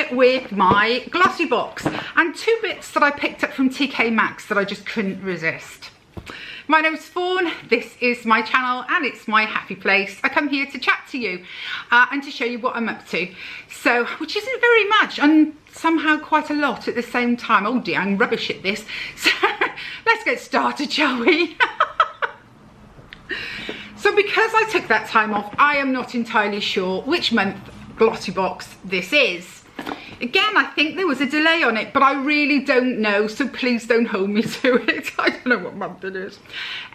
here with my Glossy Box and two bits that I picked up from TK Maxx that I just couldn't resist. My name's Fawn, this is my channel and it's my happy place. I come here to chat to you and to show you what I'm up to. So, which isn't very much and somehow quite a lot at the same time. Oh dear, I'm rubbish at this. So let's get started, shall we? So because I took that time off, I am not entirely sure which month Glossy Box this is. Again, I think there was a delay on it, but I really don't know, so please don't hold me to it. I don't know what month it is.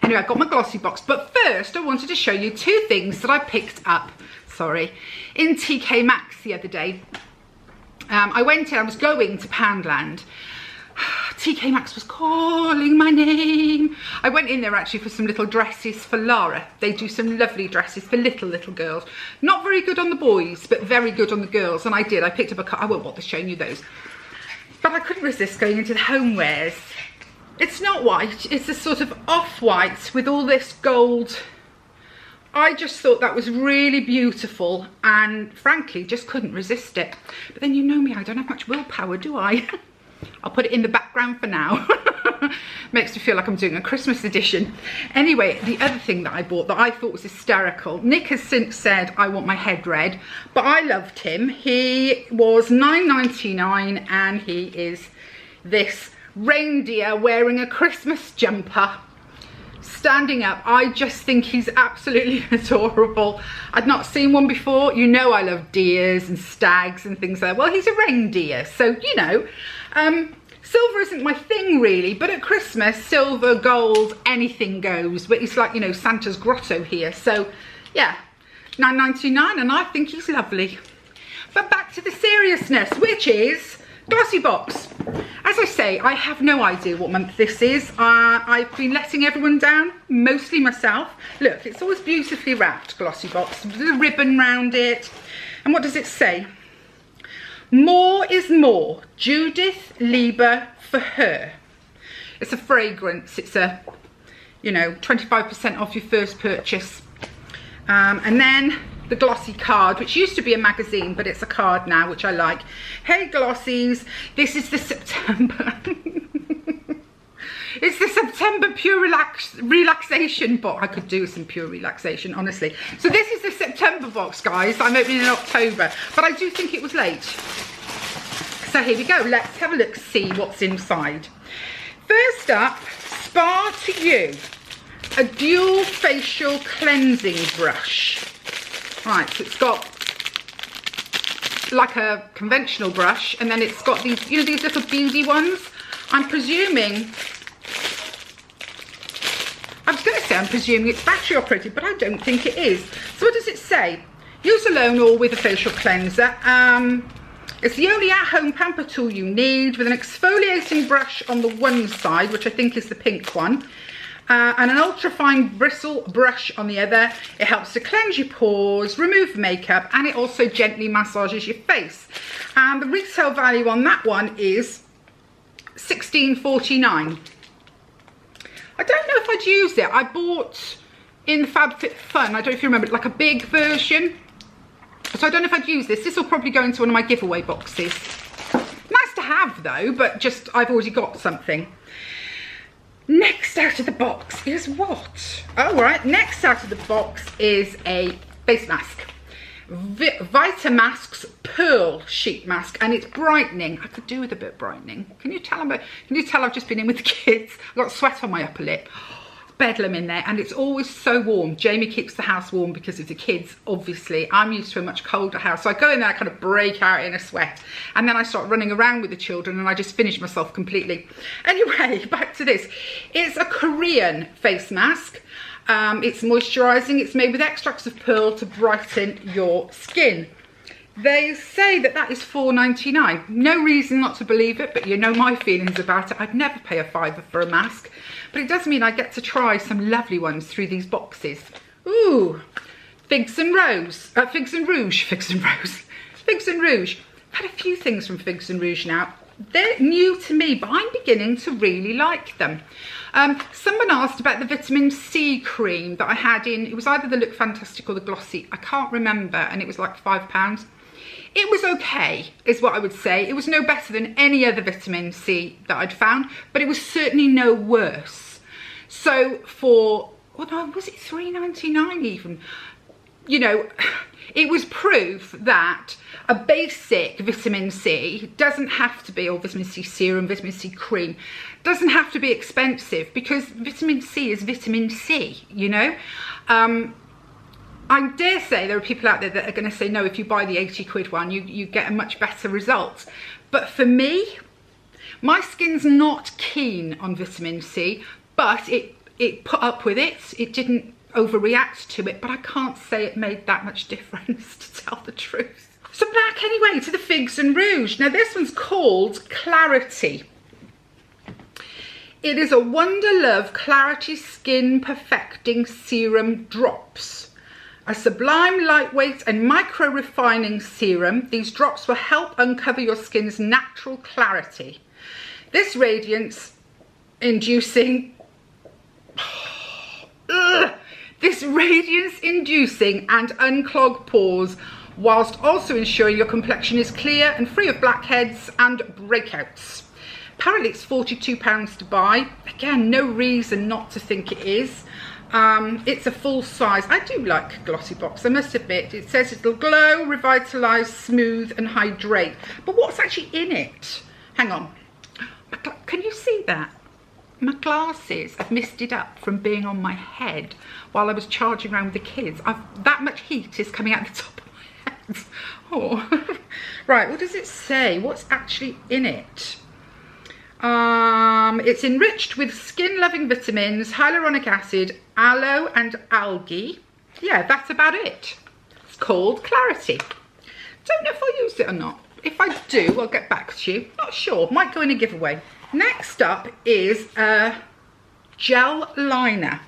Anyway, I got my Glossy Box, but first I wanted to show you two things that I picked up, in TK Maxx the other day. I was going to Poundland. TK Maxx was calling my name. I went in there actually for some little dresses for Lara. They do some lovely dresses for little girls. Not very good on the boys, but very good on the girls. And I did. I picked up a cut. I won't bother showing you those. But I couldn't resist going into the homewares. It's not white. It's a sort of off-white with all this gold. I just thought that was really beautiful and frankly just couldn't resist it. But then you know me, I don't have much willpower, do I? I'll put it in the background for now. Makes me feel like I'm doing a Christmas edition. Anyway, the other thing that I bought that I thought was hysterical. Nick has since said, I want my head red, but I loved him. He was $9.99 and he is this reindeer wearing a Christmas jumper, standing up. I just think he's absolutely adorable. I'd not seen one before. You know I love deers and stags and things like that. Well, he's a reindeer, so you know. Silver isn't my thing really, but at Christmas, silver, gold, anything goes. But it's like, you know, Santa's grotto here. So yeah, $9.99 and I think he's lovely. But back to the seriousness, which is Glossy Box. As I say, I have no idea what month this is. I've been letting everyone down, mostly myself. Look, it's always beautifully wrapped, Glossy Box. There's a ribbon round it. And what does it say? More is more. Judith Lieber for her. It's a fragrance. It's a, you know, 25% off your first purchase. And then the glossy card, which used to be a magazine, but it's a card now, which I like. Hey Glossies, this is the September. It's the September Pure Relaxation box. I could do some pure relaxation, honestly. So this is the September box, guys. I'm opening in October, but I do think it was late. So here we go. Let's have a look, see what's inside. First up, Spa to You, a dual facial cleansing brush. Right, so it's got like a conventional brush, and then it's got these, you know, these little beady ones. I'm presuming it's battery operated, but I don't think it is. So what does it say? Use alone or with a facial cleanser. It's the only at-home pamper tool you need, with an exfoliating brush on the one side, which I think is the pink one, and an ultra-fine bristle brush on the other. It helps to cleanse your pores, remove makeup, and it also gently massages your face. And the retail value on that one is $16.49. I don't know if I'd use it. I bought in the FabFitFun, I don't know if you remember, like a big version. So I don't know if I'd use this. This will probably go into one of my giveaway boxes. Nice to have though, but just I've already got something. Next out of the box is what? Oh right, next out of the box is a face mask. Vitamasks Pearl Sheet Mask, and it's brightening. I could do with a bit of brightening. Can you tell I've just been in with the kids? I've got sweat on my upper lip. Bedlam in there, and it's always so warm. Jamie keeps the house warm because of the kids, obviously. I'm used to a much colder house, so I go in there, I kind of break out in a sweat, and then I start running around with the children and I just finish myself completely. Anyway, back to this. It's a Korean face mask. It's moisturising. It's made with extracts of pearl to brighten your skin. They say that that is $4.99. No reason not to believe it, but you know my feelings about it. I'd never pay a $5 for a mask, but it does mean I get to try some lovely ones through these boxes. Ooh, Figs and Rouge. I've had a few things from Figs and Rouge now. they're new to me, but I'm beginning to really like them. Someone asked about the vitamin C cream that I had in, it was either the Look Fantastic or the Glossy, I can't remember, and it was like £5. It was okay, is what I would say. It was no better than any other vitamin C that I'd found, but it was certainly no worse. So for, well, no, was it £3.99 even? You know, it was proof that a basic vitamin C doesn't have to be, or vitamin C serum, vitamin C cream, doesn't have to be expensive, because vitamin C is vitamin C, you know. I dare say there are people out there that are going to say, no, if you buy the 80 quid one, you get a much better result. But for me, my skin's not keen on vitamin C, but it put up with it. It didn't overreact to it, but I can't say it made that much difference, to tell the truth. So back anyway to the Figs and Rouge. Now this one's called Clarity. It is a Wonder Love Clarity Skin Perfecting Serum Drops. A sublime, lightweight and micro refining serum. These drops will help uncover your skin's natural clarity. This radiance inducing and unclogged pores, whilst also ensuring your complexion is clear and free of blackheads and breakouts. Apparently it's £42 to buy. Again, no reason not to think it is. It's a full size. I do like Glossybox, I must admit. It says it'll glow, revitalise, smooth and hydrate. But what's actually in it? Hang on. Can you see that? My glasses have misted up from being on my head while I was charging around with the kids. That much heat is coming out the top of my head. Oh. Right, what does it say? What's actually in it? It's enriched with skin-loving vitamins, hyaluronic acid, aloe and algae. Yeah, that's about it. It's called Clarity. Don't know if I'll use it or not. If I do, I'll get back to you. Not sure. Might go in a giveaway. Next up is a gel liner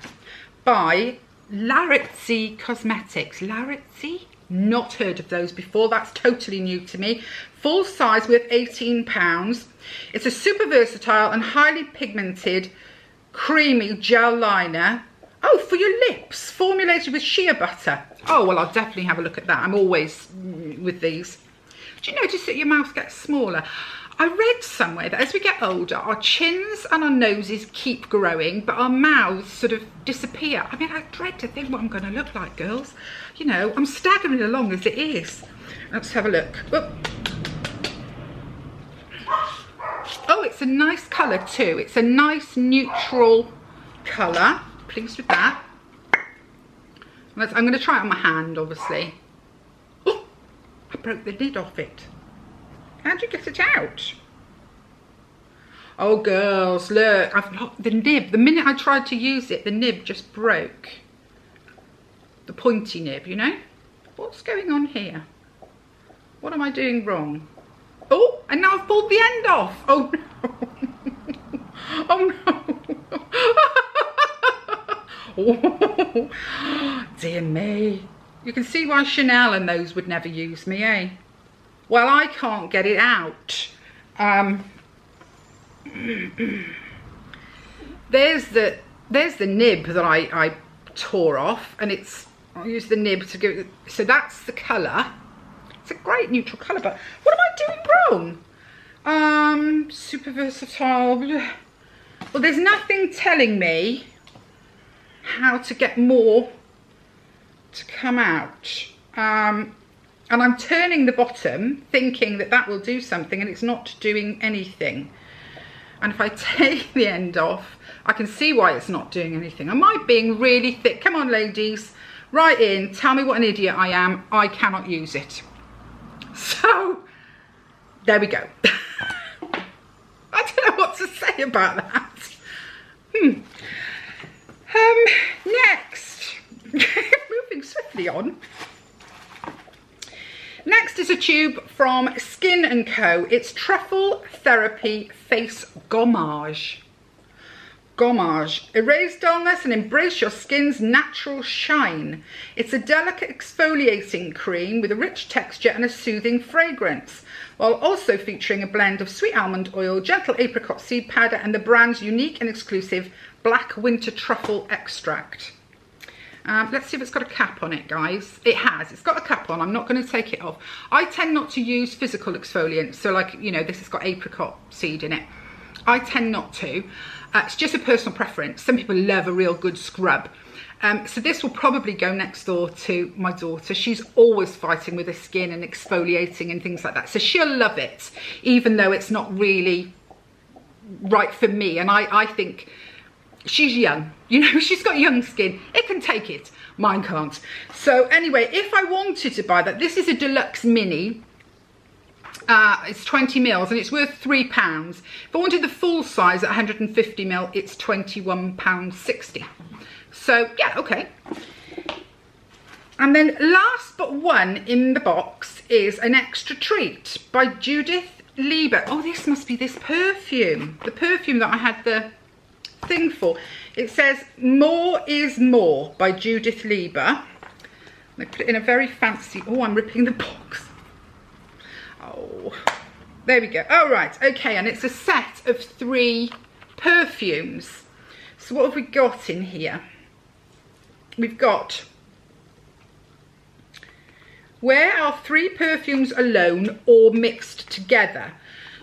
by Laritzi Cosmetics. Laritzi? Not heard of those before. That's totally new to me. Full size with £18. It's a super versatile and highly pigmented creamy gel liner. Oh, for your lips, formulated with shea butter. Oh, well, I'll definitely have a look at that. I'm always with these. Do you notice that your mouth gets smaller? I read somewhere that as we get older, our chins and our noses keep growing, but our mouths sort of disappear. I mean, I dread to think what I'm going to look like, girls. You know, I'm staggering along as it is. Let's have a look. Whoop. Oh, it's a nice colour too. It's a nice neutral colour. Pleased with that. I'm going to try it on my hand, obviously. Oh, I broke the lid off it. How'd you get it out? Oh, girls, look. I've got the nib. The minute I tried to use it, the nib just broke. The pointy nib, you know? What's going on here? What am I doing wrong? Oh, and now I've pulled the end off. Oh, no. Oh, no. Oh, dear me. You can see why Chanel and those would never use me, eh? Well, I can't get it out. There's the nib that I tore off, and I'll use the nib to give it, so that's the colour. It's a great neutral colour, but what am I doing wrong? Super versatile. Well, there's nothing telling me how to get more to come out. And I'm turning the bottom thinking that that will do something, and it's not doing anything. And if I take the end off, I can see why it's not doing anything. Am I being really thick? Come on, ladies, write in, tell me what an idiot I am. I cannot use it. So, there we go. I don't know what to say about that. Next, moving swiftly on. Next is a tube from Skin & Co. It's Truffle Therapy Face Gommage. Gommage. Erase dullness and embrace your skin's natural shine. It's a delicate exfoliating cream with a rich texture and a soothing fragrance, while also featuring a blend of sweet almond oil, gentle apricot seed powder, and the brand's unique and exclusive black winter truffle extract. Let's see if it's got a cap on it, guys. It has. It's got a cap on. I'm not going to take it off. I tend not to use physical exfoliants. So like, you know, this has got apricot seed in it. I tend not to. It's just a personal preference. Some people love a real good scrub. So this will probably go next door to my daughter. She's always fighting with her skin and exfoliating and things like that. So she'll love it, even though it's not really right for me. And I think she's young, you know, she's got young skin. It can take it. Mine can't. So anyway, if I wanted to buy that, this is a deluxe mini. It's 20 mils and it's worth £3. If I wanted the full size at 150 mil, it's £21.60. So yeah, okay. And then last but one in the box is An Extra Treat by Judith Lieber. Oh, this must be this perfume. The perfume that I had the thing for. It says More is More by Judith Lieber. They put it in a very fancy, oh, I'm ripping the box. Oh, there we go. Oh, right, okay, and it's a set of 3 perfumes. So what have we got in here? We've got Where Are 3 Perfumes Alone or Mixed Together?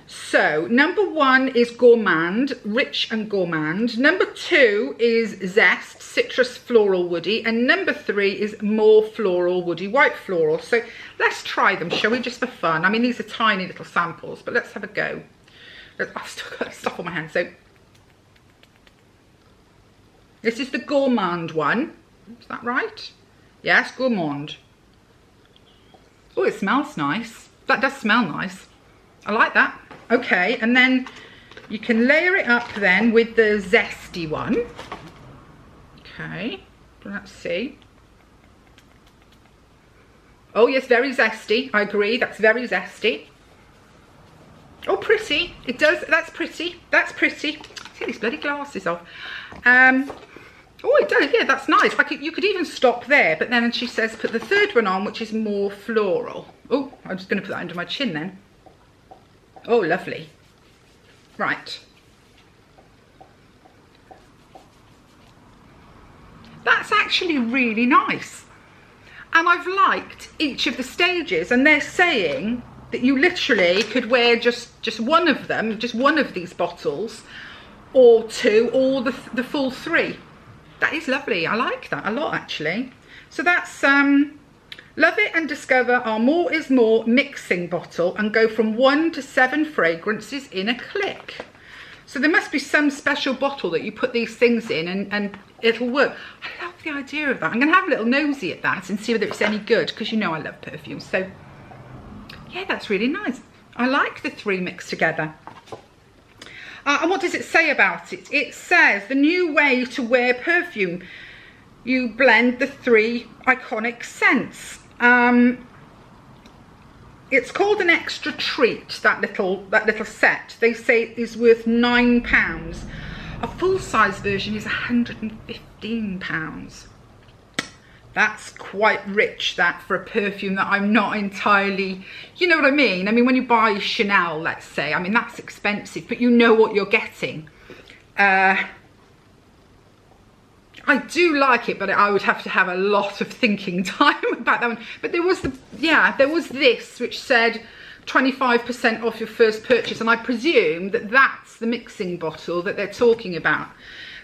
So number 1 is Gourmand, Rich and Gourmand. Number 2 is Zest, Citrus Floral Woody. And number 3 is More Floral Woody, White Floral. So let's try them, shall we, just for fun? I mean, these are tiny little samples, but let's have a go. I've still got stuff on my hands. So this is the Gourmand one. Is that right? Yes, Gourmand. Oh, it smells nice. That does smell nice. I like that. Okay, and then you can layer it up then with the zesty one. Okay, let's see. Oh yes, very zesty. I agree, that's very zesty. Oh, pretty. It does, that's pretty. That's pretty. Take these bloody glasses off. Oh, it does, yeah, that's nice. You could even stop there, but then she says put the third one on, which is More Floral. Oh, I'm just going to put that under my chin then. Oh, lovely. Right. That's actually really nice. And I've liked each of the stages, and they're saying that you literally could wear just one of them, just one of these bottles, or 2, or the full 3. That is lovely. I like that a lot, actually. So that's Love It and Discover our More is More mixing bottle and go from 1 to 7 fragrances in a click. So there must be some special bottle that you put these things in and it'll work. I love the idea of that. I'm going to have a little nosy at that and see whether it's any good, because you know I love perfume. So yeah, that's really nice. I like the 3 mixed together. And what does it say about it? It says the new way to wear perfume. You blend the 3 iconic scents. It's called An Extra Treat, that little set. They say it is worth £9. A full-size version is £115. That's quite rich, that, for a perfume that I'm not entirely, you know what I mean? I mean, when you buy Chanel, let's say, I mean, that's expensive, but you know what you're getting. I do like it, but I would have to have a lot of thinking time about that one. But there was there was this which said 25% off your first purchase, and I presume that that's the mixing bottle that they're talking about.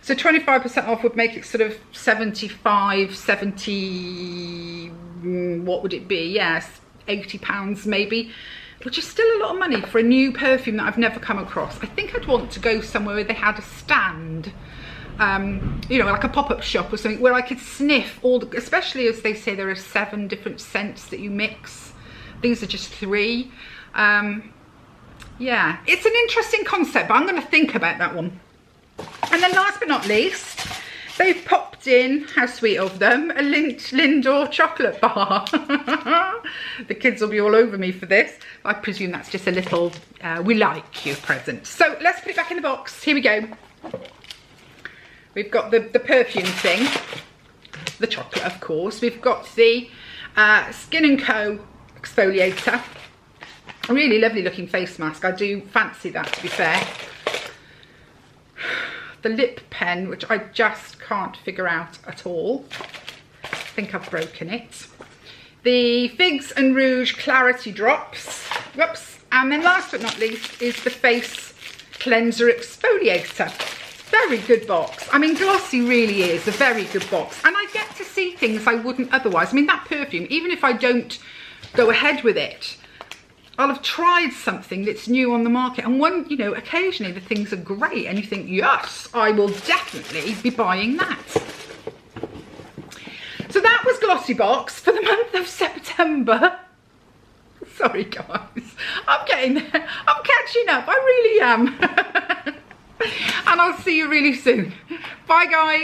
So 25% off would make it sort of 75, 70, what would it be? Yes, £80 maybe, which is still a lot of money for a new perfume that I've never come across. I think I'd want to go somewhere where they had a stand. You know, like a pop-up shop or something, where I could sniff all the, especially as they say there are 7 different scents that you mix. These are just 3. Yeah, it's an interesting concept, but I'm going to think about that one. And then last but not least, they've popped in, how sweet of them, a Lindor chocolate bar. The kids will be all over me for this. I presume that's just a little we like you present. So let's put it back in the box. Here we go. We've got the perfume thing, the chocolate of course. We've got the Skin & Co exfoliator. A really lovely looking face mask. I do fancy that, to be fair. The lip pen, which I just can't figure out at all. I think I've broken it. The Figs and Rouge Clarity Drops. Whoops. And then last but not least is the Face Cleanser Exfoliator. Very good box. I mean, Glossy really is a very good box. And I get to see things I wouldn't otherwise. I mean, that perfume, even if I don't go ahead with it, I'll have tried something that's new on the market. And one, you know, occasionally the things are great and you think, yes, I will definitely be buying that. So that was Glossybox for the month of September. Sorry guys, I'm getting there. I'm catching up, I really am. And I'll see you really soon. Bye guys.